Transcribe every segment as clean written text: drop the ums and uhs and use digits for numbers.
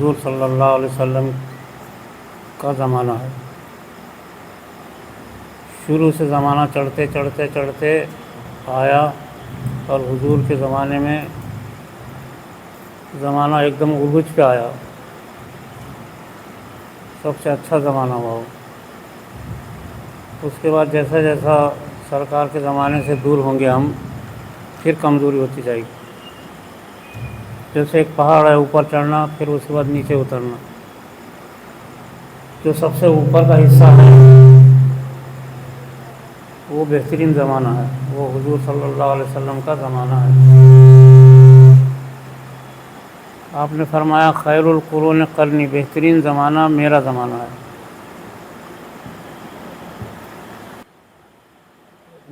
حضور صلی اللہ علیہ وسلم کا زمانہ ہے۔ شروع سے زمانہ چڑھتے چڑھتے چڑھتے آیا اور حضور کے زمانے میں زمانہ ایک دم عروج پہ آیا، سب سے اچھا زمانہ ہوا وہ۔ اس کے بعد جیسا جیسا سرکار کے زمانے سے دور ہوں گے ہم، پھر کمزوری ہوتی جائے گی۔ جیسے ایک پہاڑ ہے، اوپر چڑھنا پھر اس کے بعد نیچے اترنا۔ جو سب سے اوپر کا حصہ ہے وہ بہترین زمانہ ہے، وہ حضور صلی اللہ علیہ وسلم کا زمانہ ہے۔ آپ نے فرمایا خیر القرون قرنی، بہترین زمانہ میرا زمانہ ہے۔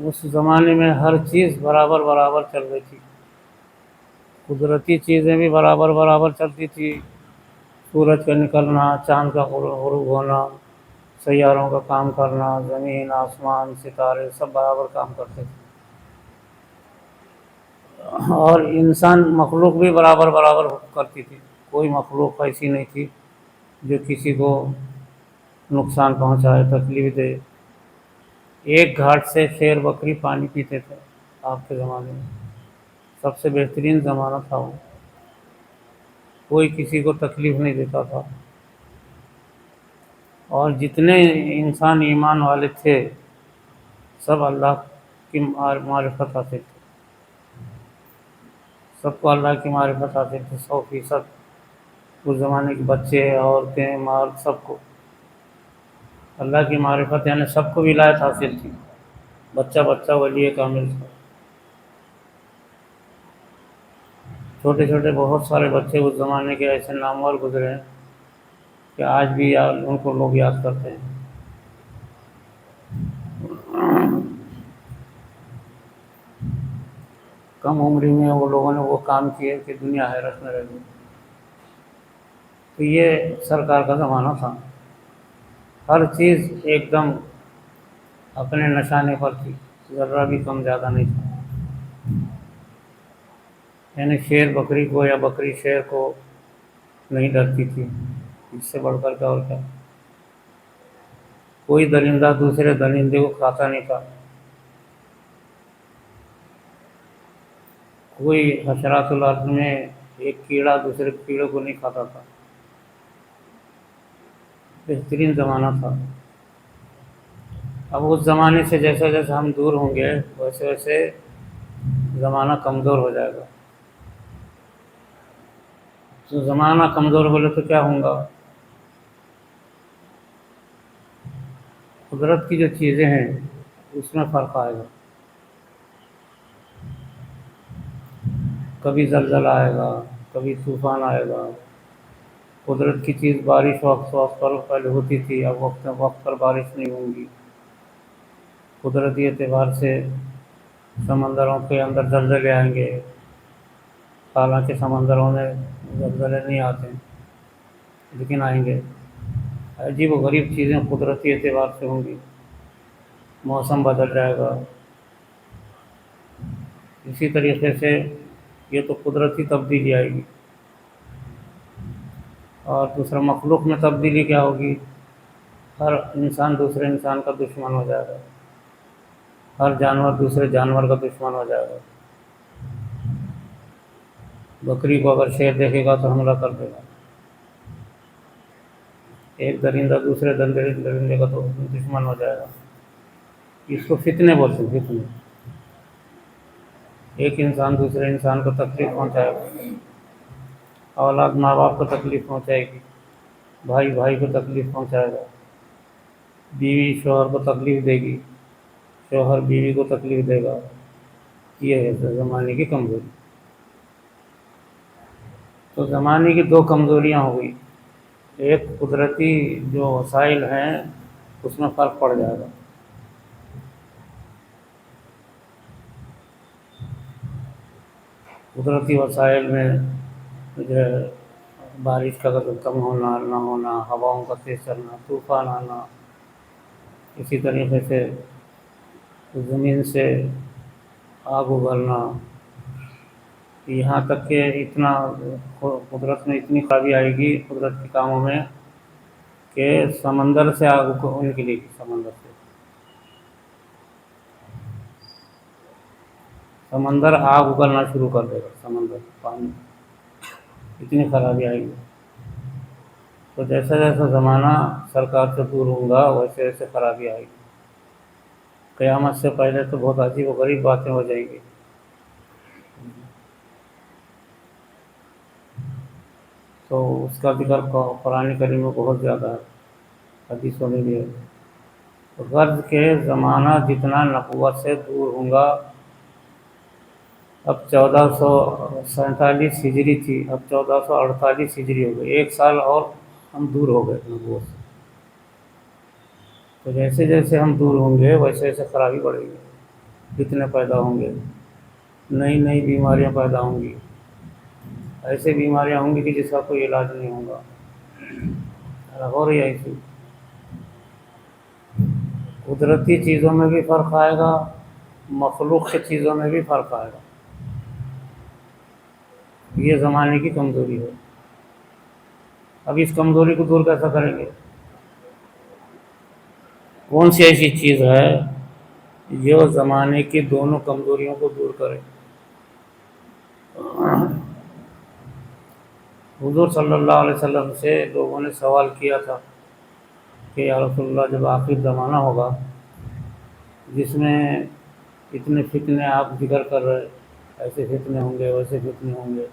اس زمانے میں ہر چیز برابر برابر چل رہی تھی، قدرتی چیزیں بھی برابر برابر چلتی تھی، سورج کا نکلنا، چاند کا غروب ہونا، سیاروں کا کام کرنا، زمین آسمان ستارے سب برابر کام کرتے تھے، اور انسان مخلوق بھی برابر برابر کرتی تھی۔ کوئی مخلوق ایسی نہیں تھی جو کسی کو نقصان پہنچائے، تکلیف دے۔ ایک گھاٹ سے شیر بکری پانی پیتے تھے آپ کے زمانے میں، سب سے بہترین زمانہ تھا وہ، کوئی کسی کو تکلیف نہیں دیتا تھا، اور جتنے انسان ایمان والے تھے سب اللہ کی معرفت حاصل تھی، سب کو اللہ کی معرفت حاصل تھی 100%۔ اس زمانے کے بچے، عورتیں، مرد، سب کو اللہ کی معرفت، یعنی سب کو ولایت حاصل تھی، بچہ بچہ ولی کامل تھا۔ چھوٹے چھوٹے بہت سارے بچے اس زمانے کے ایسے نامور گزرے ہیں کہ آج بھی ان کو لوگ یاد کرتے ہیں۔ کم عمری میں وہ لوگوں نے وہ کام کیے کہ دنیا حیرت میں رہ گئی۔ تو یہ سرکار کا زمانہ تھا، ہر چیز ایک دم اپنے نشانے پر تھی، ذرہ بھی کم زیادہ نہیں تھا، یعنی شیر بکری کو یا بکری شیر کو نہیں ڈرتی تھی، اس سے بڑھ کر کے اور کیا۔ کوئی درندہ دوسرے درندے کو کھاتا نہیں تھا، کوئی حشرات الارض میں ایک کیڑا دوسرے کیڑے کو نہیں کھاتا تھا، بہترین زمانہ تھا۔ اب اس زمانے سے جیسے جیسے ہم دور ہوں گے ویسے ویسے زمانہ کمزور ہو جائے گا۔ تو زمانہ کمزور بولے تو کیا ہوں گا؟ قدرت کی جو چیزیں ہیں اس میں فرق آئے گا، کبھی زلزلہ آئے گا، کبھی طوفان آئے گا۔ قدرت کی چیز بارش وقت پر پہلے ہوتی تھی، اب وقت پر بارش نہیں ہوں گی۔ قدرتی اعتبار سے سمندروں کے اندر زلزلے آئیں گے، حالانکہ سمندروں میں زلزلے نہیں آتے لیکن آئیں گے۔ عجیب و غریب چیزیں قدرتی اعتبار سے ہوں گی، موسم بدل جائے گا۔ اسی طریقے سے یہ تو قدرتی تبدیلی آئے گی، اور دوسرا مخلوق میں تبدیلی کیا ہوگی؟ ہر انسان دوسرے انسان کا دشمن ہو جائے گا، ہر جانور دوسرے جانور کا دشمن ہو جائے گا۔ بکری کو اگر شیر دیکھے گا تو حملہ کر دے گا، ایک درندہ دوسرے درندے کا تو دشمن ہو جائے گا۔ اس کو فتنے بولتے ہیں، فتنے۔ ایک انسان دوسرے انسان کو تکلیف پہنچائے گا، اولاد ماں باپ کو تکلیف پہنچائے گی، بھائی بھائی کو تکلیف پہنچائے گا، بیوی شوہر کو تکلیف دے گی، شوہر بیوی کو تکلیف دے گا۔ یہ ہے زمانے کی کمزوری۔ تو زمانے کی دو کمزوریاں ہو گئی، ایک قدرتی جو وسائل ہیں اس میں فرق پڑ جائے گا، قدرتی وسائل میں جو ہے بارش کا کم ہونا نہ ہونا، ہواؤں کا تیز چلنا، طوفان آنا، اسی طریقے سے زمین سے آگ ابلنا، یہاں تک کہ اتنا قدرت میں اتنی خرابی آئے گی قدرت کے کاموں میں کہ سمندر سے آگ کو نکلے گی، سمندر آگ اگلنا شروع کر دے گا، سمندر پانی، اتنی خرابی آئے گی۔ تو جیسا جیسا زمانہ سرکار سے دور ہوگا ویسے ویسے خرابی آئے گی۔ قیامت سے پہلے تو بہت عجیب و غریب باتیں ہو جائیں گی۔ تو اس کا ذکر قرآن کریم میں بہت زیادہ ہے، حدیثوں میں بھی ہے۔ غرض کے زمانہ جتنا نبوت سے دور ہوں گا، اب 1447 ہجری تھی، اب 1448 ہجری ہو گئی، 1 سال اور ہم دور ہو گئے نبوت سے۔ تو جیسے جیسے ہم دور ہوں گے ویسے ویسے خرابی بڑھے گی، فتنے پیدا ہوں گے، نئی نئی بیماریاں پیدا ہوں گی، ایسے بیماریاں ہوں گی کہ جس کا کوئی علاج نہیں ہوگا، ہو رہی ہے ایسی۔ قدرتی چیزوں میں بھی فرق آئے گا، مخلوق کی چیزوں میں بھی فرق آئے گا۔ یہ زمانے کی کمزوری ہے۔ اب اس کمزوری کو دور کیسا کریں گے؟ کون سی ایسی چیز ہے جو زمانے کی دونوں کمزوریوں کو دور کرے؟ حضور صلی اللہ علیہ وسلم سے لوگوں نے سوال کیا تھا کہ یا رسول اللہ، جب آخر زمانہ ہوگا جس میں اتنے فتنے آپ ذکر کر رہے، ایسے فتنے ہوں گے ویسے فتنے ہوں گے،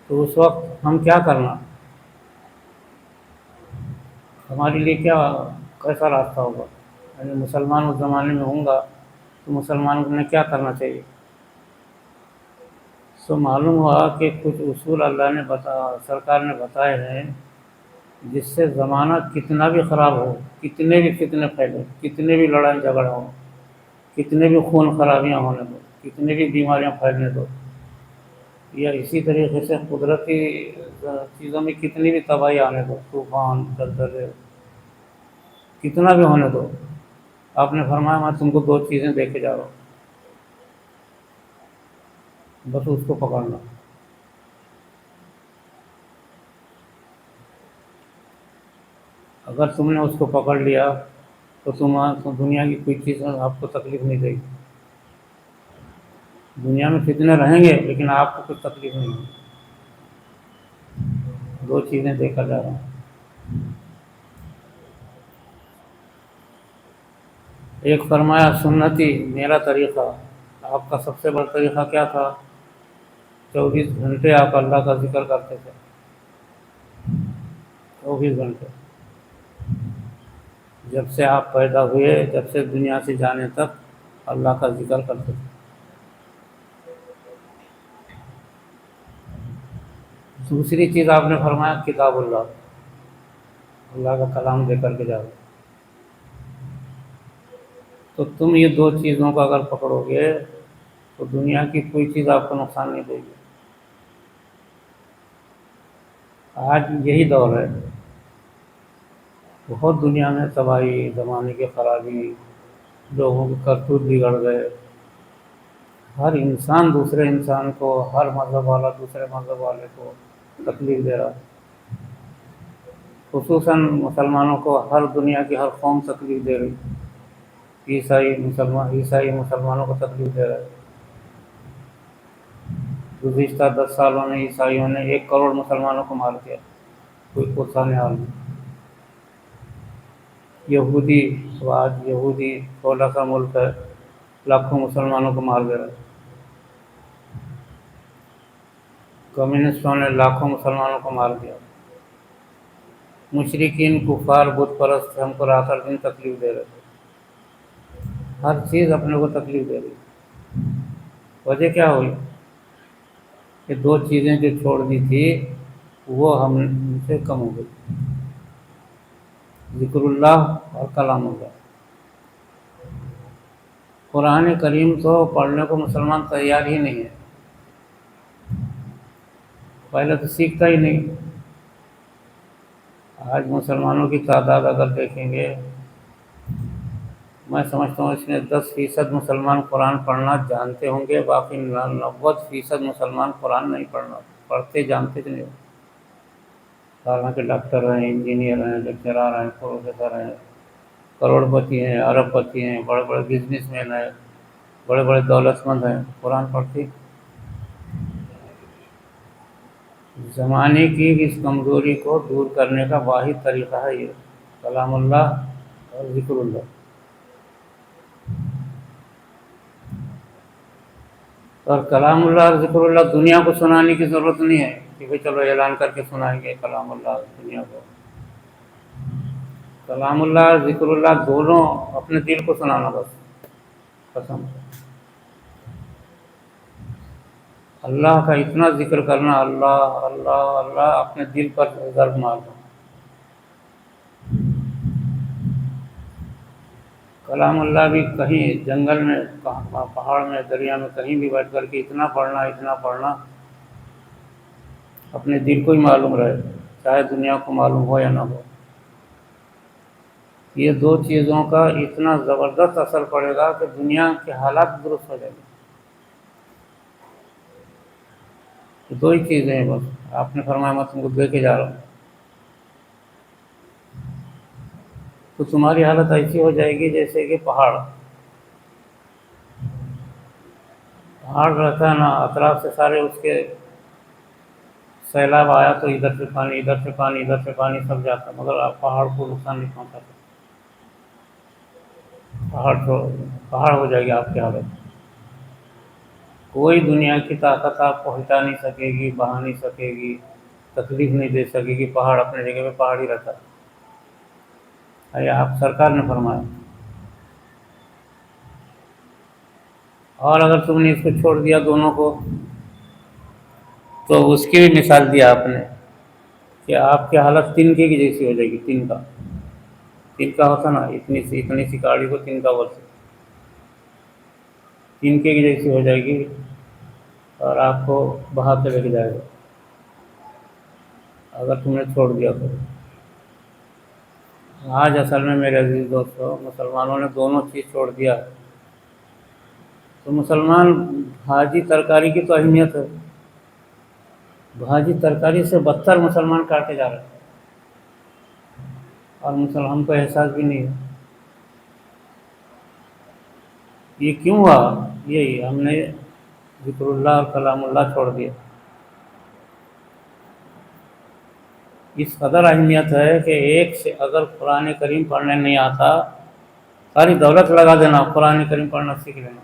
تو اس وقت ہم کیا کرنا؟ ہمارے لیے کیسا راستہ ہوگا؟ یعنی مسلمان اس زمانے میں ہوں گا تو مسلمانوں نے کیا کرنا چاہیے؟ سو معلوم ہوا کہ کچھ اصول اللہ نے سرکار نے بتائے ہیں جس سے زمانہ کتنا بھی خراب ہو، کتنے بھی فتنے پھیلے، کتنے بھی لڑائی جھگڑا ہو، کتنے بھی خون خرابیاں ہونے دو، کتنے بھی بیماریاں پھیلنے دو، یا اسی طریقے سے قدرتی چیزوں میں کتنی بھی تباہی آنے دو، طوفان، زلزلے، کتنا بھی ہونے دو، آپ نے فرمایا میں تم کو 2 چیزیں دے کے جا رہا ہوں، بس اس کو پکڑنا۔ اگر تم نے اس کو پکڑ لیا تو دنیا کی کوئی چیز آپ کو تکلیف نہیں دے گی۔ دنیا میں فتنے رہیں گے لیکن آپ کو کوئی تکلیف نہیں ہوگی۔ 2 چیزیں دے کر جا رہا ہوں۔ ایک فرمایا سنتی، میرا طریقہ۔ آپ کا سب سے بڑا طریقہ کیا تھا؟ 24 گھنٹے آپ اللہ کا ذکر کرتے تھے، 24 گھنٹے، جب سے آپ پیدا ہوئے جب سے دنیا سے جانے تک اللہ کا ذکر کرتے تھے۔ دوسری چیز آپ نے فرمایا کتاب اللہ، اللہ کا کلام دے کر کے جاؤ۔ تو تم یہ 2 چیزوں کو اگر پکڑو گے تو دنیا کی کوئی چیز آپ کو نقصان نہیں دے گی۔ آج یہی دور ہے، بہت دنیا میں تباہی، زمانے کی خرابی، لوگوں کے کرتوت بگڑ گئے، ہر انسان دوسرے انسان کو، ہر مذہب والا دوسرے مذہب والے کو تکلیف دے رہا ہے، خصوصاً مسلمانوں کو ہر دنیا کی ہر قوم تکلیف دے رہی، عیسائی مسلمانوں کو تکلیف دے رہا ہے۔ گزشتہ 10 سالوں میں عیسائیوں نے 1 کروڑ مسلمانوں کو مار دیا، کوئی پرسان حال نہیں۔ یہودی، آج یہودی تھوڑا سا ملک ہے، لاکھوں مسلمانوں کو مار دے رہا ہے۔ کمیونسٹوں نے لاکھوں مسلمانوں کو مار دیا۔ مشرکین، کفار، بت پرست ہم کو رات اور دن تکلیف دے رہے تھے، ہر چیز اپنے کو تکلیف دے رہی۔ وجہ کیا ہوئی؟ کہ 2 چیزیں جو چھوڑ دی تھی وہ ہم سے کم ہو گئی، ذکر اللہ اور کلام اللہ۔ قرآن کریم تو پڑھنے کو مسلمان تیار ہی نہیں ہے، پہلے تو سیکھتا ہی نہیں۔ آج مسلمانوں کی تعداد اگر دیکھیں گے میں سمجھتا ہوں اس میں 10% مسلمان قرآن پڑھنا جانتے ہوں گے، باقی 90% مسلمان قرآن نہیں پڑھتے جانتے نہیں ہوں۔ حالانکہ ڈاکٹر ہیں، انجینئر ہیں، لیکچرار ہیں، پروفیسر ہیں، کروڑ پتی ہیں، ارب پتی ہیں، بڑے بڑے بزنس مین ہیں، بڑے بڑے دولت مند ہیں، قرآن پڑھتے۔ زمانے کی اس کمزوری کو دور کرنے کا واحد طریقہ ہے یہ کلام اللہ اور ذکر اللہ۔ اور کلام اللہ اور ذکر اللہ دنیا کو سنانے کی ضرورت نہیں ہے کہ بھائی چلو اعلان کر کے سنائیں گے کلام اللہ دنیا کو۔ کلام اللہ اور ذکر اللہ دونوں اپنے دل کو سنانا بس، قسم۔ اللہ کا اتنا ذکر کرنا، اللہ اللہ اللہ، اپنے دل پر ضرب مارنا۔ کلام اللہ بھی کہیں جنگل میں، پہاڑ میں، دریا میں، کہیں بھی بیٹھ کر کے اتنا پڑھنا اپنے دل کو ہی معلوم رہے، چاہے دنیا کو معلوم ہو یا نہ ہو۔ یہ دو چیزوں کا اتنا زبردست اثر پڑے گا کہ دنیا کے حالات درست ہو جائیں گے۔ دو ہی چیزیں ہیں بس، آپ نے فرمایا میں تم کو دے کے جا رہا ہوں، تو تمہاری حالت ایسی ہو جائے گی جیسے کہ پہاڑ رہتا ہے نا، اطراف سے سارے اس کے سیلاب آیا تو ادھر سے پانی، ادھر سے پانی، ادھر سے پانی، سب جاتا، مگر آپ پہاڑ کو نقصان نہیں پہنچاتا۔ پہاڑ ہو جائے گی آپ کی حالت۔ کوئی دنیا کی طاقت آپ کو ہٹا نہیں سکے گی، بہا نہیں سکے گی، تکلیف نہیں دے سکے گی، پہاڑ اپنے جگہ پہ پہاڑ ہی رہتا ہے۔ آپ سرکار نے فرمایا۔ اور اگر تم نے اس کو چھوڑ دیا دونوں کو، تو اس کی بھی مثال دیا آپ نے کہ آپ کی حالت تنکے کی جیسی ہو جائے گی۔ تنکا ہوتا نا، اتنی سی گاڑی کو تنکا بولتے، تنکے کی جیسی ہو جائے گی اور آپ کو بہا کے لے کے جائے گا اگر تم نے چھوڑ دیا تو۔ آج اصل میں میرے عزیز دوستو، مسلمانوں نے دونوں چیز چھوڑ دیا ہے، تو مسلمان بھاجی ترکاری کی تو اہمیت ہے، بھاجی ترکاری سے بدتر مسلمان کاٹے جا رہے ہیں، اور ہم کو احساس بھی نہیں ہے۔ یہ کیوں ہوا؟ یہی ہم نے ذکر اللہ اور کلام اللہ چھوڑ دیا۔ اس قدر اہمیت ہے کہ ایک سے اگر قرآن کریم پڑھنے نہیں آتا، ساری دولت لگا دینا، قرآن کریم پڑھنا سیکھ لینا۔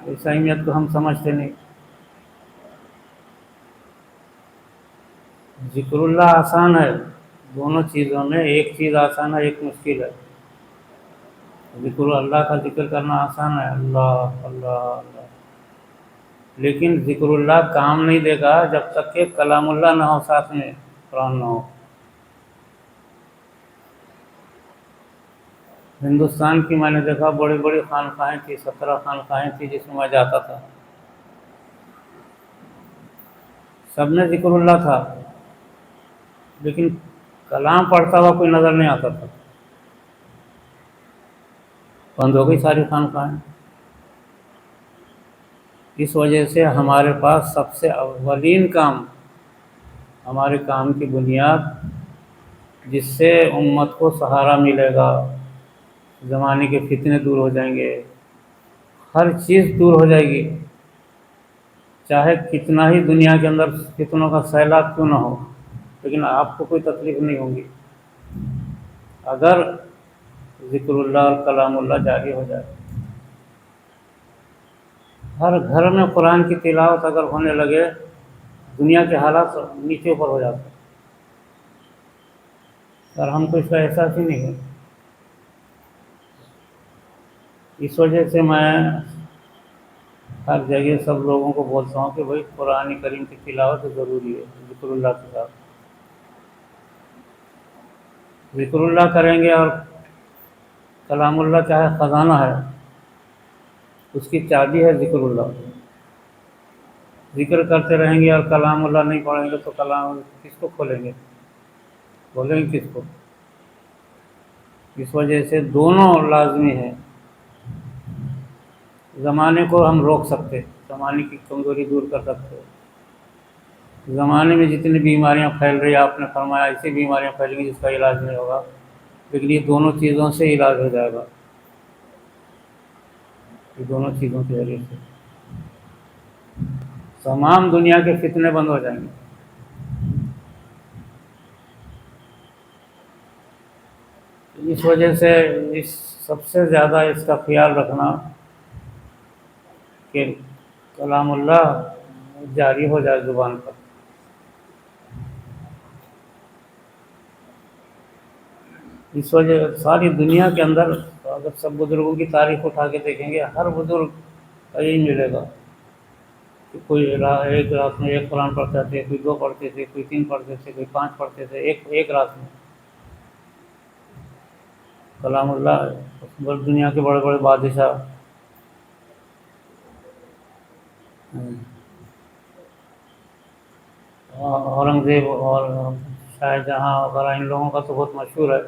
اس اہمیت کو ہم سمجھتے نہیں۔ ذکر اللہ آسان ہے، دونوں چیزوں میں ایک چیز آسان ہے، ایک مشکل ہے۔ ذکر اللہ کا ذکر کرنا آسان ہے، اللہ اللہ اللہ، لیکن ذکر اللہ کام نہیں دے گا جب تک کہ کلام اللہ نہ ہو ساتھ میں، قرآن نہ ہو۔ ہندوستان کی میں نے دیکھا بڑی بڑی خانقاہیں تھی، 17 خانقاہیں تھی جس میں میں جاتا تھا، سب میں ذکر اللہ تھا، لیکن کلام پڑھتا ہوا کوئی نظر نہیں آتا تھا، بند ہو گئی ساری خانقاہیں۔ اس وجہ سے ہمارے پاس سب سے اولین کام، ہمارے کام کی بنیاد جس سے امت کو سہارا ملے گا، زمانے کے فتنے دور ہو جائیں گے، ہر چیز دور ہو جائے گی، چاہے کتنا ہی دنیا کے اندر فتنوں کا سیلاب کیوں نہ ہو، لیکن آپ کو کوئی تکلیف نہیں ہوگی اگر ذکر اللہ اور کلام اللہ جاری ہو جائے۔ ہر گھر میں قرآن کی تلاوت اگر ہونے لگے، دنیا کے حالات نیچے اوپر ہو جاتے ہیں، اور ہم کو اس کا احساس ہی نہیں ہے۔ اس وجہ سے میں ہر جگہ سب لوگوں کو بولتا ہوں کہ بھائی قرآن کریم کی تلاوت ضروری ہے، ذکر اللہ کے ساتھ ذکر اللہ کریں گے، اور کلام اللہ چاہے خزانہ ہے، اس کی چابی ہے ذکر اللہ۔ ذکر کرتے رہیں گے اور کلام اللہ نہیں پڑھیں گے تو کلام کس کو کھولیں گے، بولیں گے کس کو؟ اس وجہ سے دونوں لازمی ہے. زمانے کو ہم روک سکتے، زمانے کی کمزوری دور کر سکتے. زمانے میں جتنی بیماریاں پھیل رہی ہیں، آپ نے فرمایا ایسی بیماریاں پھیلیں گی جس کا علاج نہیں ہوگا، لیکن یہ دونوں چیزوں سے علاج ہو جائے گا. یہ دونوں چیزوں کے ذریعے سے تمام دنیا کے فتنے بند ہو جائیں گے. اس وجہ سے اس سب سے زیادہ اس کا خیال رکھنا کہ کلام اللہ جاری ہو جائے زبان پر. اس وجہ ساری دنیا کے اندر اگر سب بزرگوں کی تاریخ اٹھا کے دیکھیں گے، ہر بزرگ کا یہی ملے گا کہ کوئی ایک رات میں ایک قرآن پڑھتے تھے، کوئی 2 پڑھتے تھے، کوئی 3 پڑھتے تھے، کوئی 5 پڑھتے تھے، ایک رات میں کلام اللہ. دنیا کے بڑے بڑے بادشاہ اورنگزیب اور شاہ جہاں وغیرہ، ان لوگوں کا تو بہت مشہور ہے،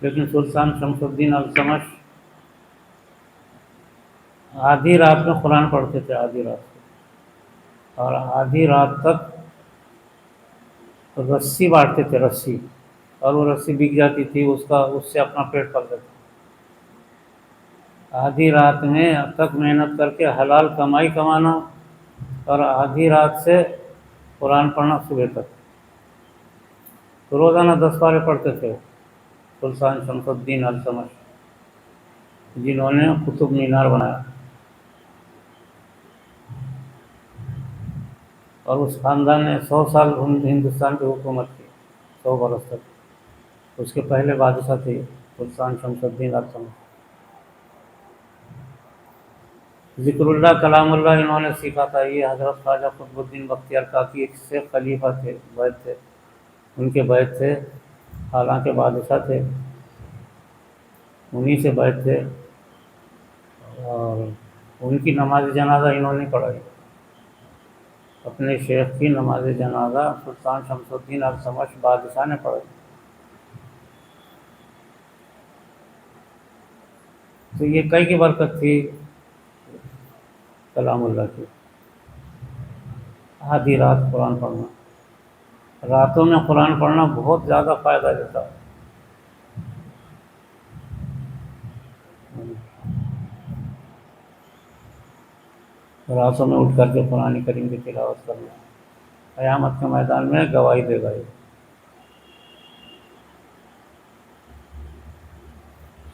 لیکن سلطان شمس الدین التمش آدھی رات میں قرآن پڑھتے تھے، آدھی رات کو، اور آدھی رات تک رسی بانٹتے تھے، رسی. اور وہ رسی بک جاتی تھی، اس سے اپنا پیٹ پلتا تھا. آدھی رات میں اب تک محنت کر کے حلال کمائی کمانا، اور آدھی رات سے قرآن پڑھنا صبح تک. تو روزانہ 10 پارے پڑھتے تھے سلطان شمس الدین التمش، جنہوں نے قطب مینار بنایا. اور اس خاندان نے 100 سال ہندوستان پہ حکومت کی، 100 برس تک. اس کے پہلے بادشاہ تھے سلطان شمس الدین التمش. ذکر اللہ کلام اللہ انہوں نے سیکھا تھا. یہ حضرت خواجہ قطب الدین بختیار کاکی ایک سے خلیفہ تھے، بیت تھے، ان کے بیت تھے، حالانکہ بادشاہ تھے، انہی سے بیت تھے. اور ان کی نماز جنازہ انہوں نے پڑھائی. اپنے شیخ کی نماز جنازہ سلطان شمس الدین التمش بادشاہ نے پڑھائی. تو یہ کئی کی برکت تھی کلام اللہ کی. آدھی رات قرآن پڑھنا، راتوں میں قرآن پڑھنا بہت زیادہ فائدہ دیتا ہے. راتوں میں اٹھ کر کے قرآن کریم کی تلاوت کرنا قیامت کے میدان میں گواہی دے گا.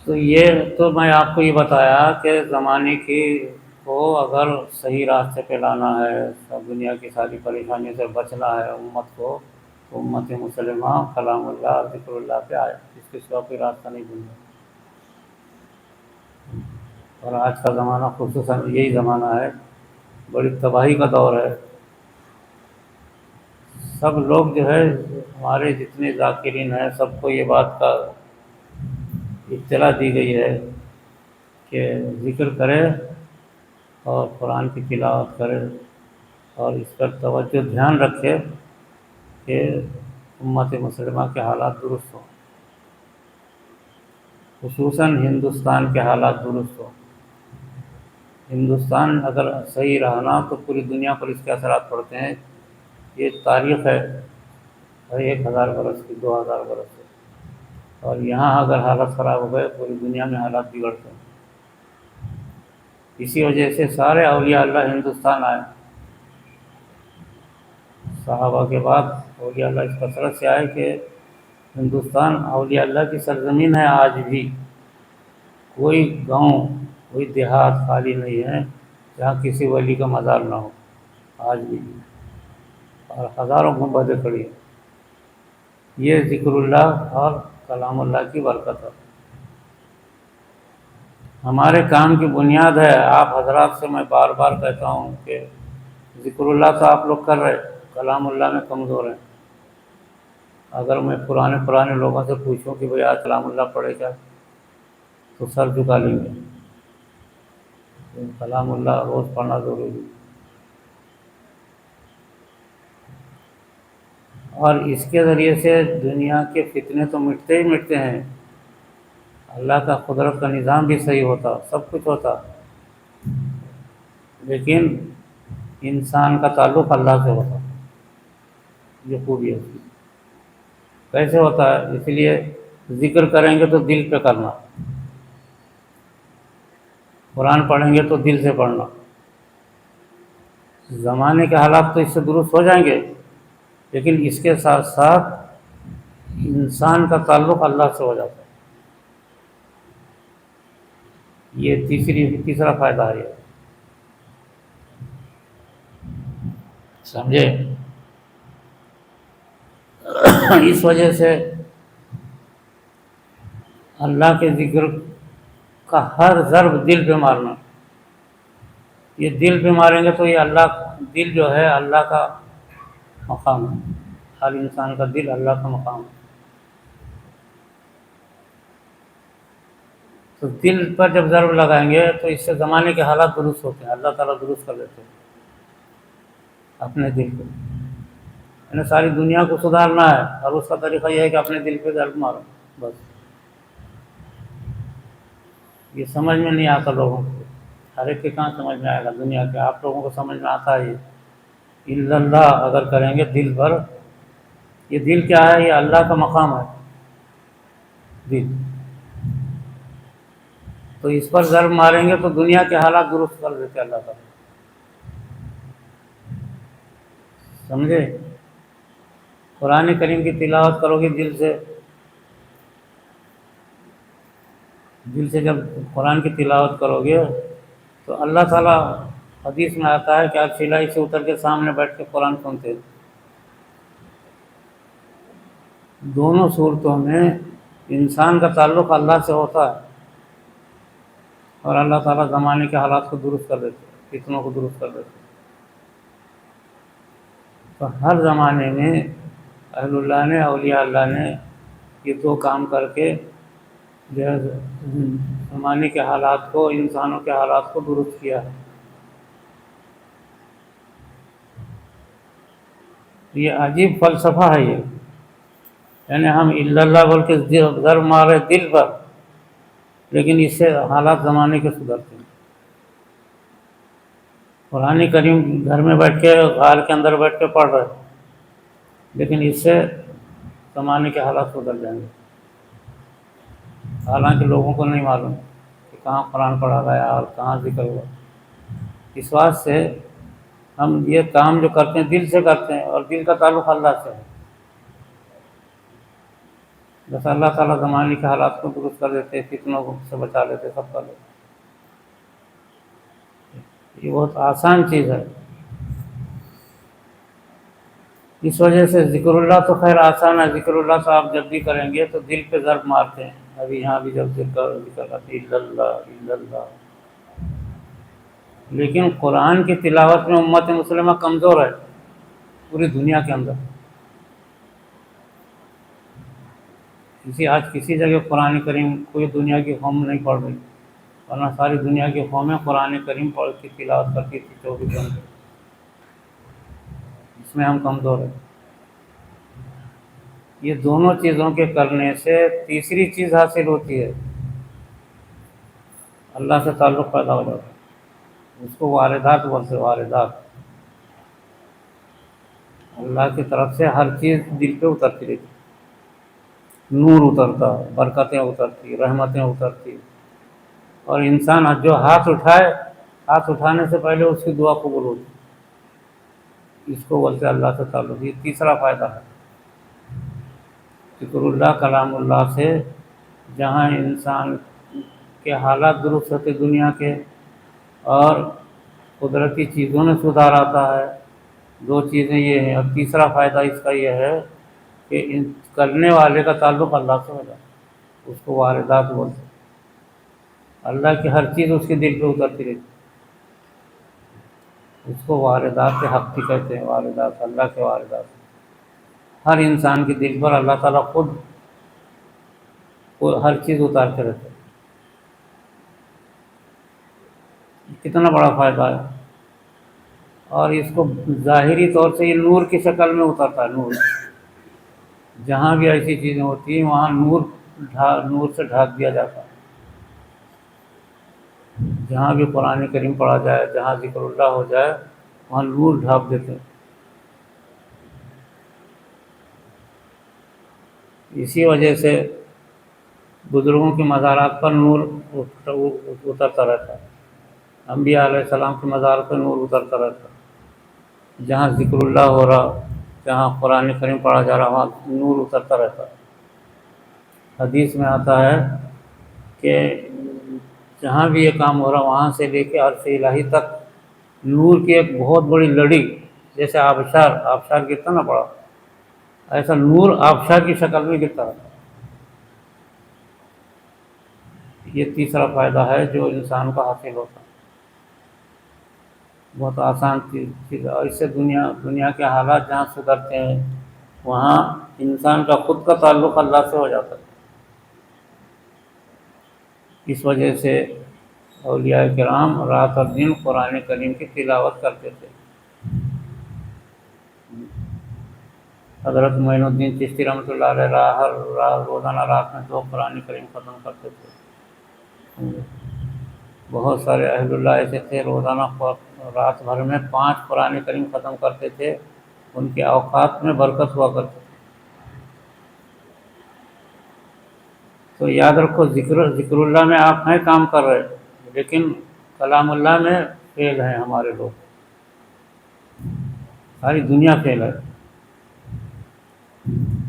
تو یہ تو میں آپ کو یہ بتایا کہ زمانے کی کو اگر صحیح راستے پہ لانا ہے، سب دنیا کی ساری پریشانی سے بچنا ہے امت کو، امت مسلمہ کلام اللہ ذکر اللہ پہ آئے، اس کے سوا کوئی راستہ نہیں دوں گا. اور آج کا زمانہ خصوصاً یہی زمانہ ہے، بڑی تباہی کا دور ہے. سب لوگ جو ہے ہمارے جتنے ذاکرین ہیں، سب کو یہ بات کا اطلاع دی گئی ہے کہ ذکر کرے اور قرآن کی تلاوت کرے، اور اس پر توجہ دھیان رکھے کہ امت مسلمہ کے حالات درست ہوں، خصوصاً ہندوستان کے حالات درست ہوں. ہندوستان اگر صحیح رہنا تو پوری دنیا پر اس کے اثرات پڑتے ہیں. یہ تاریخ ہے 1000 برس کی، 2000 برس کی، اور یہاں اگر حالت خراب ہو گئے پوری دنیا میں حالات بگڑتے ہیں. اسی وجہ سے سارے اولیاء اللہ ہندوستان آئے. صحابہ کے بعد اولیاء اللہ اس کثرت سے آئے کہ ہندوستان اولیاء اللہ کی سرزمین ہے. آج بھی کوئی گاؤں، کوئی دیہات خالی نہیں ہے جہاں کسی ولی کا مزار نہ ہو، آج بھی، اور ہزاروں گنبدیں کھڑی ہیں. یہ ذکر اللہ اور کلام اللہ کی برکت ہے. ہمارے کام کی بنیاد ہے. آپ حضرات سے میں بار بار کہتا ہوں کہ ذکر اللہ تو آپ لوگ کر رہے، کلام اللہ میں کمزور ہیں. اگر میں پرانے لوگوں سے پوچھوں کہ بھئی آج کلام اللہ پڑھے کیا، تو سر جھکا لیں گے. کلام اللہ روز پڑھنا ضروری ہے. اور اس کے ذریعے سے دنیا کے فتنے تو مٹتے ہی مٹتے ہیں، اللہ کا قدرت کا نظام بھی صحیح ہوتا، سب کچھ ہوتا، لیکن انسان کا تعلق اللہ سے ہوتا، یہ خوبی ہے اس کی۔ کیسے ہوتا ہے؟ اس لیے ذکر کریں گے تو دل پہ کرنا، قرآن پڑھیں گے تو دل سے پڑھنا۔ زمانے کے حالات تو اس سے درست ہو جائیں گے، لیکن اس کے ساتھ ساتھ انسان کا تعلق اللہ سے ہو جاتا ہے۔ یہ تیسرا فائدہ ہے، یہ سمجھے؟ اس وجہ سے اللہ کے ذکر کا ہر ضرب دل پہ مارنا، یہ دل پہ ماریں گے تو یہ اللہ، دل جو ہے اللہ کا مقام ہے، ہر انسان کا دل اللہ کا مقام ہے۔ تو دل پر جب ضرب لگائیں گے تو اس سے زمانے کے حالات درست ہوتے ہیں، اللہ تعالیٰ درست کر دیتے ہیں اپنے دل کو۔ یعنی ساری دنیا کو سدھارنا ہے، اور اس کا طریقہ یہ ہے کہ اپنے دل پہ ضرب مارو، بس۔ یہ سمجھ میں نہیں آتا لوگوں کو، ہر ایک کے کہاں سمجھ میں آئے گا دنیا کے، آپ لوگوں کو سمجھ میں آتا ہے یہ الا اللہ اگر کریں گے دل پر۔ یہ دل کیا ہے؟ یہ اللہ کا مقام ہے، دل۔ تو اس پر ضرب ماریں گے تو دنیا کے حالات درست کر دیتے اللہ تعالیٰ، سمجھے؟ قرآن کریم کی تلاوت کرو گے دل سے، دل سے جب قرآن کی تلاوت کرو گے تو اللہ تعالیٰ، حدیث میں آتا ہے کہ آپ سلائی سے اتر کے سامنے بیٹھ کے قرآن سنتے ہیں۔ دونوں صورتوں میں انسان کا تعلق اللہ سے ہوتا ہے، اور اللہ تعالیٰ زمانے کے حالات کو درست کر دیتے ہیں، فتنوں کو درست کر دیتے ہیں۔ تو ہر زمانے میں اہل اللہ نے، اولیاء اللہ نے یہ دو کام کر کے جو ہے زمانے کے حالات کو، انسانوں کے حالات کو درست کیا ہے۔ یہ عجیب فلسفہ ہے یہ، یعنی ہم الا اللہ بول کے ضرب مارے دل پر، لیکن اس سے حالات زمانے کے سدھرتے ہیں۔ قرآن کریم گھر میں بیٹھ کے، غار کے اندر بیٹھ کے پڑھ رہے، لیکن اس سے زمانے کے حالات سدھر جائیں گے، حالانکہ لوگوں کو نہیں معلوم کہ کہاں قرآن پڑھا گیا اور کہاں ذکر ہوا۔ اس واسطے سے ہم یہ کام جو کرتے ہیں دل سے کرتے ہیں، اور دل کا تعلق اللہ سے ہے، بس اللہ تعالیٰ زمانے کے حالات کو درست کر دیتے، فتنوں سے بچا لیتے، سب کر لیتے۔ یہ بہت آسان چیز ہے۔ اس وجہ سے ذکر اللہ تو خیر آسان ہے، ذکر اللہ تو آپ جب بھی کریں گے تو دل پہ ضرب مارتے ہیں۔ ابھی یہاں بھی جب ذکر کرتے الا اللہ الا اللہ، لیکن قرآن کی تلاوت میں امت مسلمہ کمزور ہے پوری دنیا کے اندر۔ آج کسی جگہ قرآن کریم کوئی دنیا کی قوم نہیں پڑھ رہی، ورنہ ساری دنیا کی قومیں قرآن کریم پڑھ کے تلاوت کرتی تھی 24 گھنٹے۔ اس میں ہم کمزور ہیں۔ یہ دونوں چیزوں کے کرنے سے تیسری چیز حاصل ہوتی ہے، اللہ سے تعلق پیدا ہو جاتا ہے، اس کو واردات بولتے ہیں، واردات۔ اللہ کی طرف سے ہر چیز دل پہ اترتی رہتی، نور اترتا، برکتیں اترتی، رحمتیں اترتی، اور انسان جو ہاتھ اٹھائے، ہاتھ اٹھانے سے پہلے اس کی دعا قبول ہوتی، اس کو بولتے اللہ سے تعلق۔ یہ تیسرا فائدہ ہے ذکر اللہ، کلام اللہ سے جہاں انسان کے حالات درست ہوتے دنیا کے، اور قدرتی چیزوں میں سدھار آتا ہے۔ دو چیزیں یہ ہیں، اور تیسرا فائدہ اس کا یہ ہے کہ کرنے والے کا تعلق اللہ سے ہو جاتا ہے، اس کو واردات بولتے ہیں۔ اللہ کی ہر چیز اس کے دل پہ اترتی رہتی، اس کو واردات حق کی کہتے ہیں، واردات اللہ کے واردات۔ ہر انسان کے دل پر اللہ تعالیٰ خود ہر چیز اتار کے رہتے ہیں۔ کتنا بڑا فائدہ ہے، اور اس کو ظاہری طور سے یہ نور کی شکل میں اترتا ہے، نور جہاں بھی ایسی چیزیں ہوتی ہیں وہاں نور سے ڈھانک دیا جاتا ہے۔ جہاں بھی قرآن کریم پڑھا جائے، جہاں ذکر اللہ ہو جائے، وہاں نور ڈھانپ دیتے ہیں۔ اسی وجہ سے بزرگوں کے مزارات پر نور اترتا رہتا ہے، انبیاء علیہ السلام کے مزار پر نور اترتا رہتا ہے، جہاں ذکر اللہ ہو رہا، جہاں قرآن کریم پڑھا جا رہا، وہاں نور اترتا رہتا ہے۔ حدیث میں آتا ہے کہ جہاں بھی یہ کام ہو رہا وہاں سے لے کے عرش الہی تک نور کی ایک بہت بڑی لڑی، جیسے آبشار گرتا نا بڑا، ایسا نور آبشار کی شکل میں گرتا رہتا۔ یہ تیسرا فائدہ ہے جو انسان کو حاصل ہوتا ہے، بہت آسان چیز ہے، اور اس سے دنیا کے حالات جہاں سدھرتے ہیں وہاں انسان کا خود کا تعلق اللہ سے ہو جاتا ہے۔ اس وجہ سے اولیاء کرام رات اور دن قرآن کریم کی تلاوت کرتے تھے۔ حضرت معین الدین چشتی رحمۃ اللہ علیہ ہر روزانہ رات میں 2 قرآن کریم ختم کرتے تھے۔ بہت سارے اہل اللہ ایسے تھے روزانہ رات بھر میں 5 قرآن کریم ختم کرتے تھے، ان کے اوقات میں برکت ہوا کرتی تھی۔ تو یاد رکھو، ذکر اللہ میں آپ ہیں کام کر رہے، لیکن کلام اللہ میں فیل ہیں ہمارے لوگ، ساری دنیا فیل ہے،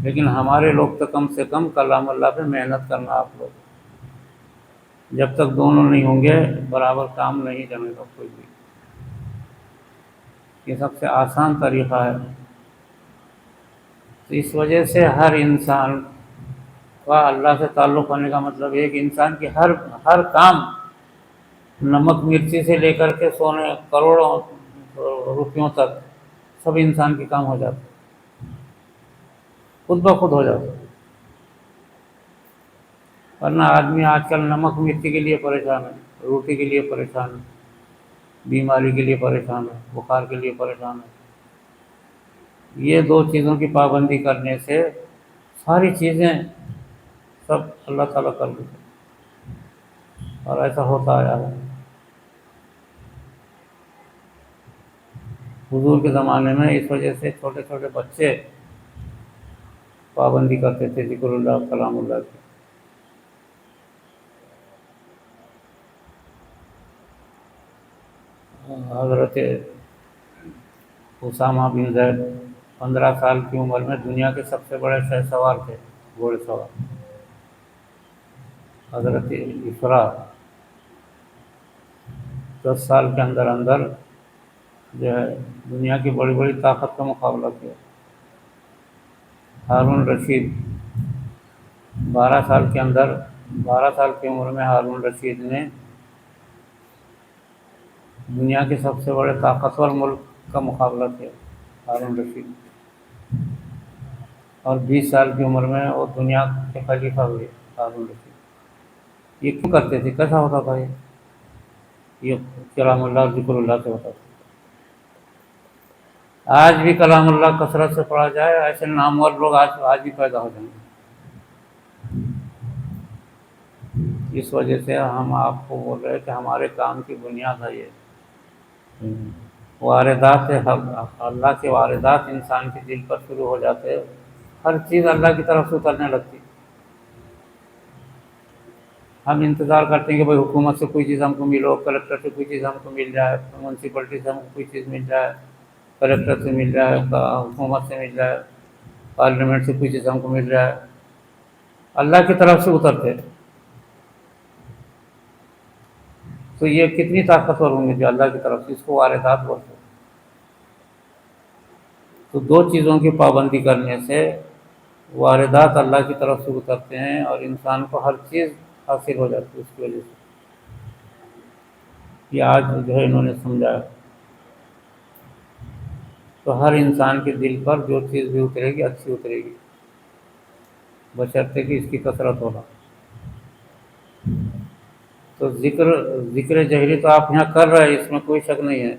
لیکن ہمارے لوگ تو کم سے کم کلام اللہ پہ محنت کرنا۔ آپ لوگ جب تک دونوں نہیں ہوں گے برابر کام نہیں جمے گا کوئی بھی۔ یہ سب سے آسان طریقہ ہے۔ تو اس وجہ سے ہر انسان کا اللہ سے تعلق ہونے کا مطلب یہ ہے کہ انسان کی ہر کام، نمک مرچی سے لے کر کے سونے کروڑوں روپیوں تک، سب انسان کے کام ہو جاتے، خود بخود ہو جاتا۔ ورنہ آدمی آج کل نمک مرچی کے لیے پریشان ہے، روٹی کے لیے پریشان ہے، بیماری کے لیے پریشان ہے، بخار کے لیے پریشان ہے۔ یہ 2 چیزوں کی پابندی کرنے سے ساری چیزیں سب اللہ تعالیٰ کر دیتے، اور ایسا ہوتا آیا ہے۔ حضور کے زمانے میں اس وجہ سے چھوٹے چھوٹے بچے پابندی کرتے تھے ذکر اللہ، کلام اللہ کی۔ حضرت اسامہ بن زید 15 سال کی عمر میں دنیا کے سب سے بڑے شہ سوار تھے، گھوڑے سوار۔ حضرت اسرا 10 سال کے اندر جو ہے دنیا کی بڑی بڑی طاقت کا مقابلہ کیا۔ ہارون رشید 12 سال کی عمر میں ہارون رشید نے دنیا کے سب سے بڑے طاقتور ملک کا مقابلہ کیا، ہارون رشید، اور 20 سال کی عمر میں وہ دنیا کے خلیفہ ہوئے ہارون رشید۔ یہ کیوں کرتے تھے؟ کیسا ہوتا تھا یہ کلام اللہ اور ذکر اللہ سے ہوتا تھا۔ آج بھی کلام اللہ کثرت سے پڑھا جائے، ایسے نامور لوگ آج بھی پیدا ہو جائیں گے۔ اس وجہ سے ہم آپ کو بول رہے ہیں کہ ہمارے کام کی بنیاد ہے یہ واردات حق، اللہ کے واردات انسان کے دل پر شروع ہو جاتے ہیں، ہر چیز اللہ کی طرف سے اترنے لگتی۔ ہم انتظار کرتے ہیں کہ بھائی حکومت سے کوئی چیز ہم کو ملو، کلکٹر سے کوئی چیز ہم کو مل جائے، میونسپلٹی سے ہم کو کوئی چیز مل جائے، کلکٹر سے مل جائے، حکومت سے مل جائے، پارلیمنٹ سے کوئی چیز ہم کو مل جائے۔ اللہ کی طرف سے اترتے تو یہ کتنی طاقتور ہوں گے جو اللہ کی طرف سے، اس کو واردات بولتے ہیں۔ تو 2 چیزوں کی پابندی کرنے سے واردات اللہ کی طرف سے اترتے ہیں اور انسان کو ہر چیز حاصل ہو جاتی ہے اس کی وجہ سے۔ یہ آج جو ہے انہوں نے سمجھایا۔ تو ہر انسان کے دل پر جو چیز بھی اترے گی اچھی اترے گی، بشرطے کہ اس کی کثرت ہوگا۔ تو ذکر جہری تو آپ یہاں کر رہے ہیں، اس میں کوئی شک نہیں ہے،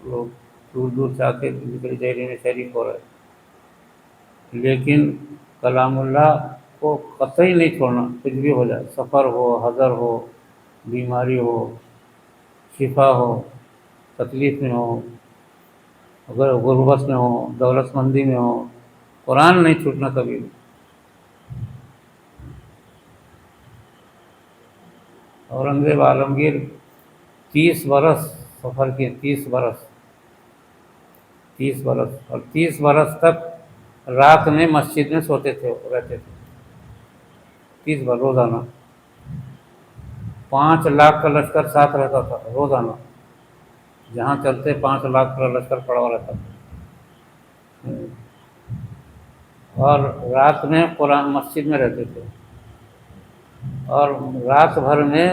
لوگ دور دور سے آ کے ذکر جہری میں شریک ہو رہے ہیں، لیکن کلام اللہ کو قطعی نہیں چھوڑنا، کچھ بھی ہو جائے، سفر ہو، حضر ہو، بیماری ہو، شفا ہو، تکلیف میں ہو، اگر غربت میں ہو، دولت مندی میں ہو، قرآن نہیں چھوٹنا کبھی بھی۔ اورنگزیب عالمگیر 30 برس سفر کیے، 30 برس، 30 برس، اور 30 برس تک رات میں مسجد میں سوتے تھے، رہتے تھے، 30 بار روزانہ، 5 لاکھ کا لشکر ساتھ رہتا تھا روزانہ، جہاں چلتے 5 لاکھ کا لشکر پڑا ہوا رہتا تھا، اور رات میں قرآن مسجد میں رہتے تھے، اور رات بھر میں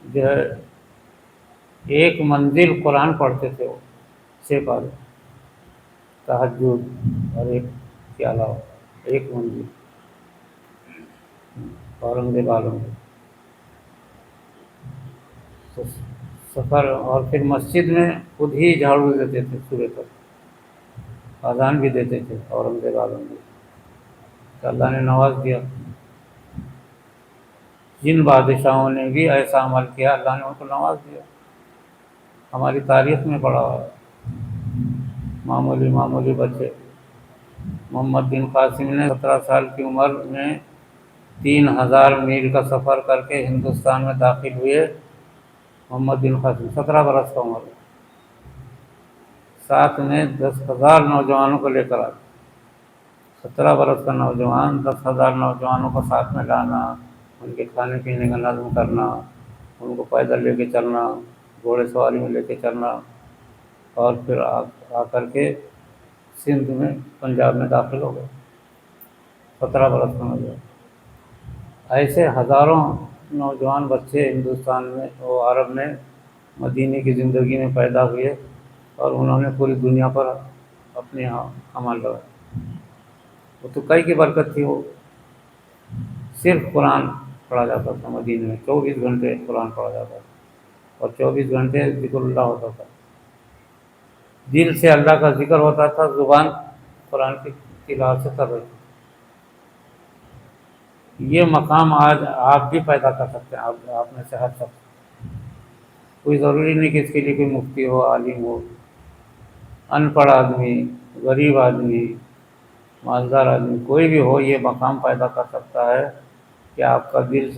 جو ہے 1 منزل قرآن پڑھتے تھے وہ، 6 پارے تہجد، اور ایک کے علاوہ 1 منزل، اورنگزیب عالمگیر تو سفر، اور پھر مسجد میں خود ہی جھاڑو دیتے تھے صبح تک، اذان بھی دیتے تھے اورنگزیب عالمگیر، تو اللہ نے نواز دیا۔ جن بادشاہوں نے بھی ایسا عمل کیا اللہ نے ان کو نواز دیا، ہماری تاریخ میں پڑا ہوا ہے۔ معمولی معمولی بچے، محمد بن قاسم نے 17 سال کی عمر میں 3000 میل کا سفر کر کے ہندوستان میں داخل ہوئے۔ محمد بن قاسم 17 برس کا عمر میں، ساتھ میں 10,000 نوجوانوں کو لے کر آئے۔ 17 برس کا نوجوان 10,000 نوجوانوں کو ساتھ میں لانا، ان کے کھانے پینے کا نظم کرنا، ان کو پیدل لے کے چلنا، گھوڑے سواری میں لے کے چلنا، اور پھر آ کر کے سندھ میں، پنجاب میں داخل ہو گئے۔ 17 برس کا نوجوان، ایسے ہزاروں نوجوان بچے ہندوستان میں اور عرب میں مدینے کی زندگی میں پیدا ہوئے، اور انہوں نے پوری دنیا پر اپنے یہاں عمل لگایا۔ وہ تو کئی کی برکت تھی، وہ صرف قرآن پڑھا جاتا تھا مدینے میں، 24 گھنٹے قرآن پڑھا جاتا تھا، اور 24 گھنٹے ذکر اللہ ہوتا تھا، دل سے اللہ کا ذکر ہوتا تھا، زبان قرآن کی تلاوت سے کر رہی تھی۔ یہ مقام آج آپ بھی پیدا کر سکتے ہیں، آپ میں سے ہر شخص، کوئی ضروری نہیں کہ اس کے لیے کوئی مفتی ہو، عالم ہو، ان پڑھ آدمی، غریب آدمی، مالدار آدمی، کوئی بھی ہو، یہ مقام پیدا کر سکتا ہے کہ آپ کا دل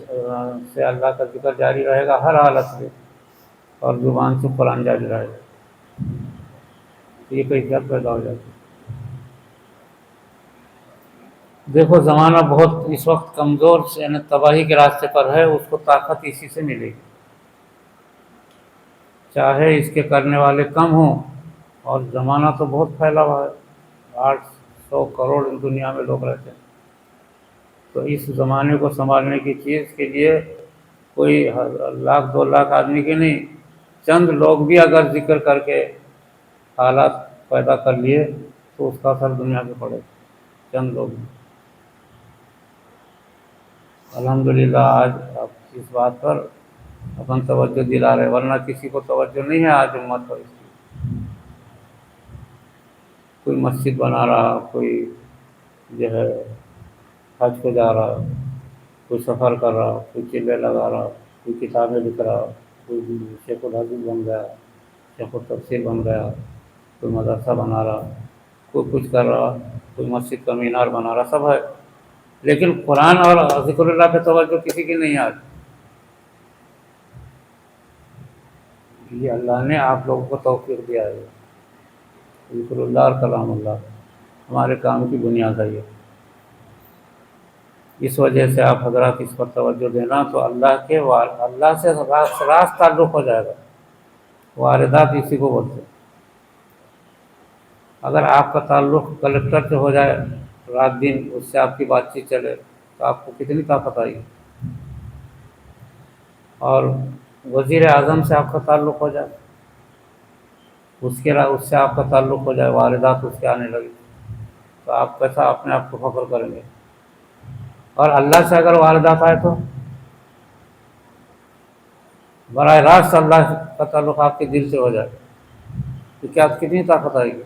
سے اللہ کا ذکر جاری رہے گا ہر حالت میں، اور زبان سے قرآن جاری رہے گا، تو یہ کیفیت پیدا ہو جاتی ہے۔ دیکھو زمانہ بہت اس وقت کمزور سے، یعنی تباہی کے راستے پر ہے، اس کو طاقت اسی سے ملے گی، چاہے اس کے کرنے والے کم ہوں، اور زمانہ تو بہت پھیلا ہوا ہے، 800 کروڑ دنیا میں لوگ رہتے ہیں، تو اس زمانے کو سنبھالنے کی چیز کے لیے کوئی 1,00,000 2,00,000 آدمی کے نہیں، چند لوگ بھی اگر ذکر کر کے حالات پیدا کر لیے تو اس کا اثر دنیا پہ پڑے گا، چند لوگ بھی۔ الحمدللہ آج آپ اس بات پر اپن توجہ دلا رہے، ورنہ کسی کو توجہ نہیں ہے آج امت پر، اس کی کوئی مسجد بنا رہا، کوئی جو ہے حج کو جا رہا، کوئی سفر کر رہا، کوئی چلے لگا رہا، کوئی کتابیں لکھ رہا، کوئی شیخ الحدیث بن گیا، شیخ التفسیر بن گیا، کوئی مدرسہ بنا رہا، کوئی کچھ کر رہا، کوئی مسجد کا مینار بنا رہا، سب ہے، لیکن قرآن اور ذکر اللہ پہ توجہ کسی کی نہیں آتی۔ یہ اللہ نے آپ لوگوں کو توفیق دیا ہے، ذکر اللہ اور کلام اللہ ہمارے کام کی بنیاد ہے یہ، اس وجہ سے آپ حضرات اس پر توجہ دینا تو اللہ سے راست تعلق ہو جائے گا، واردات اسی کو بولتے ہیں۔ اگر آپ کا تعلق کلکٹر سے ہو جائے، رات دن اس سے آپ کی بات چیت چلے، تو آپ کو کتنی طاقت آئی، اور وزیر اعظم سے آپ کا تعلق ہو جائے، اس سے آپ کا تعلق ہو جائے، واردات اس کے آنے لگے، تو آپ کیسا اپنے آپ کو فخر کریں گے، اور اللہ سے اگر واردات آئے تو براہ راست اللہ کا تعلق آپ کے دل سے ہو جائے، تو کیا کتنی طاقت آئے گی۔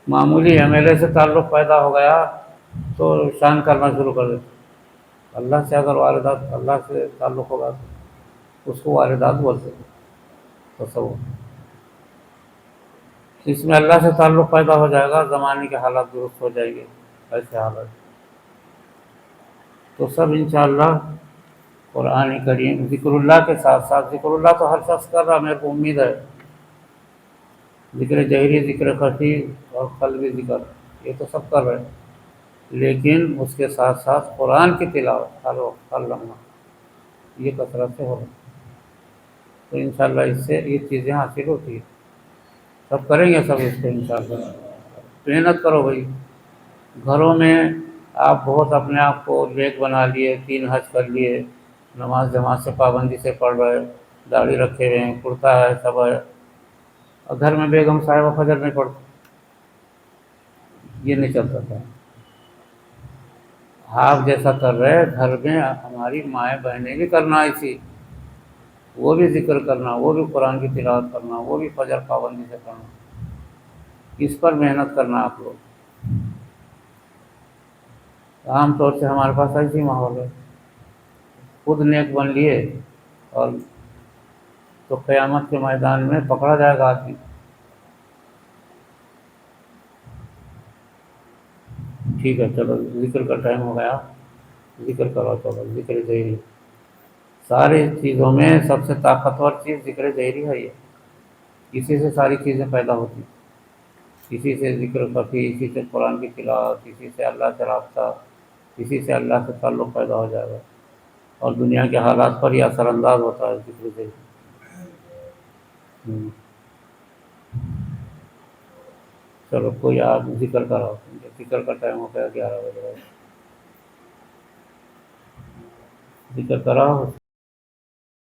معمولی ایم ایل اے سے تعلق پیدا ہو گیا تو شان کرنا شروع کر دیتے. اللہ سے اگر والدات اللہ سے تعلق ہوگا تو اس کو والدات بولتے ہیں. تصور اس میں اللہ سے تعلق پیدا ہو جائے گا، زمانے کے حالات درست ہو جائیں گے. ایسے حالات تو سب انشاءاللہ قرآن کریم ذکر اللہ کے ساتھ ساتھ، ذکر اللہ تو ہر شخص کر رہا، میرے کو امید ہے. ذکر جہری، ذکر خفی اور قلبی ذکر یہ تو سب کر رہے ہیں، لیکن اس کے ساتھ ساتھ قرآن کی تلاوت ہر وقت ہر لمحہ یہ کثرت سے ہو. تو انشاءاللہ اس سے یہ چیزیں حاصل ہوتی ہیں. سب کریں گے سب اس کو انشاءاللہ. محنت کرو بھائی. گھروں میں آپ بہت اپنے آپ کو نیک بنا لیے، 3 حج کر لیے، نماز جماعت سے پابندی سے پڑھ رہے، داڑھی رکھے ہوئے ہیں، کرتا ہے، سب ہے، اور گھر میں بیگم صاحبہ فجر نہیں پڑھتی. یہ نہیں چلتا تھا. آپ جیسا کر رہے گھر میں ہماری مائیں بہنیں بھی کرنا ایسی، وہ بھی ذکر کرنا، وہ بھی قرآن کی تلاوت کرنا، وہ بھی فجر پابندی سے کرنا. اس پر محنت کرنا آپ لوگ. عام طور سے ہمارے پاس ایسی ماحول ہے، خود نیک بن لیے اور تو قیامت کے میدان میں پکڑا جائے گا آدمی. ٹھیک ہے چلو، ذکر کا ٹائم ہو گیا. ذکر کرو چلو. ذکر ظہری ساری چیزوں میں سب سے طاقتور چیز ذکر ظہری ہے. یہ اسی سے ساری چیزیں پیدا ہوتی ہیں. اسی سے ذکر خفی، اسی سے قرآن کی تلاوت، اسی سے اللہ سے رابطہ، اسی سے اللہ سے تعلق پیدا ہو جائے گا، اور دنیا کے حالات پر یہ اثر انداز ہوتا ہے ذکر ظہری. چلو کوئی آپ ذکر کراؤ. ذکر کا ٹائم ہو گیا 11 بجے. ذکر کراؤ.